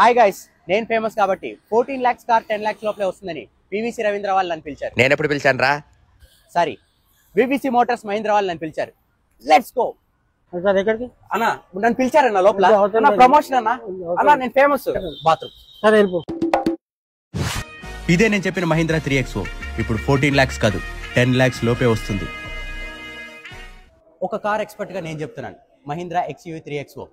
Hi guys, నేను famous కాబట్టి 14 lakhs car 10 lakhs లోపలే వస్తుందని వివిసి రవీంద్ర వాళ్ళు నన్ను పిలిచారు. నేను ఎప్పుడు పిలిచాను రా? సారీ, వివిసి మోటార్స్ మహీంద్రా వాళ్ళు నన్ను పిలిచారు. Let's go. ఎక్కడికి అన్న నన్ను పిలిచారన్న లోపల. అన్న ప్రమోషన్ అన్న. అన్న నేను ఫేమస్ బాత్రూమ్. సరే వెళ్ళిపో. ఇదే నేను చెప్పిన మహీంద్రా 3XO ఇప్పుడు 14 lakhs కాదు 10 lakhs లోపే వస్తుంది. ఒక కార్ ఎక్స్పర్ట్ గా నేను చెప్తున్నాను, Mahindra XUV 3XO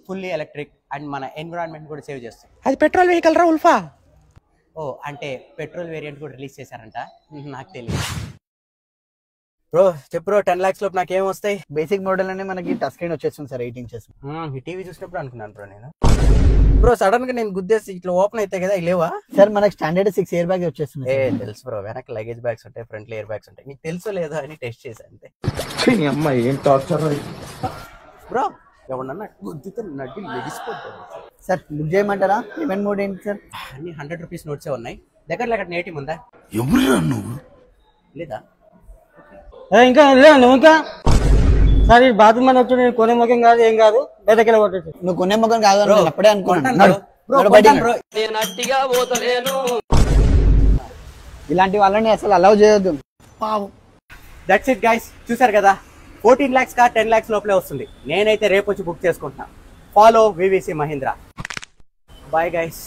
fully electric and మన ఎన్విరాన్మెంట్ కూడా సేవ్ చేస్తుంది. అది పెట్రోల్ వెహికల్ రా ఉల్ఫా. ఓ అంటే పెట్రోల్ వేరియంట్ కూడా రిలీజ్ చేశారంట, నాకు తెలియదు. బ్రో చెప్పు బ్రో, 10 lakhs లోపు నాకేం వస్తాయి? బేసిక్ మోడల్ అనే మనకి టచ్ స్క్రీన్ వచ్చేస్తుంది సార్, 8 inches. ఈ టీవీ చూసినప్పుడు అనుకున్నాను బ్రో నేను. బ్రో సడన్ గా నేను గుద్దేసి ఇట్లా ఓపెన్ అయితే కదా, లేవా సార్ మనకి స్టాండర్డ్ 6 ఎయిర్ బ్యాగ్ వచ్చేస్తుంది. తెలుసు బ్రో, వెనక లగేజ్ బ్యాగ్స్ ఉంటాయి, ఫ్రంట్ ఎయిర్ బ్యాగ్స్ ఉంటాయి. నీకు తెలుసో లేదో అని టెస్ట్ చేశాను అంతే. బ్రో ఎవరన్నా గుద్దితే నడ్డి లెగిసిపోతారు. సార్ బుక్ చేయమంటారా? పేమెంట్ మోడ్ ఏంటి సార్? అన్ని 100 rupees నోట్సే ఉన్నాయి. దగ్గర నేటివ్ ఉందా? ఎవరురా నువ్వు? లేదా ఇంకా లేదు ఇంకా సార్. ఈ బాత్రూమ్ అని వచ్చి నేను కొనే ముఖం కాదు, ఏం కాదు, బయటకెళ్ళి కొట్టచ్చు. నువ్వు కొనే ముఖం కాదు అని అప్పుడే అనుకున్నాను. ఇలాంటి వాళ్ళని అసలు అలౌ చేయొద్దు. దట్స్ ఇట్ గైస్, చూసారు కదా, 14 lakhs కార్ 10 lakhs లోపలే వస్తుంది. నేనైతే రేపు వచ్చి బుక్ చేసుకుంటున్నా. Follow VVC Mahindra. Bye guys.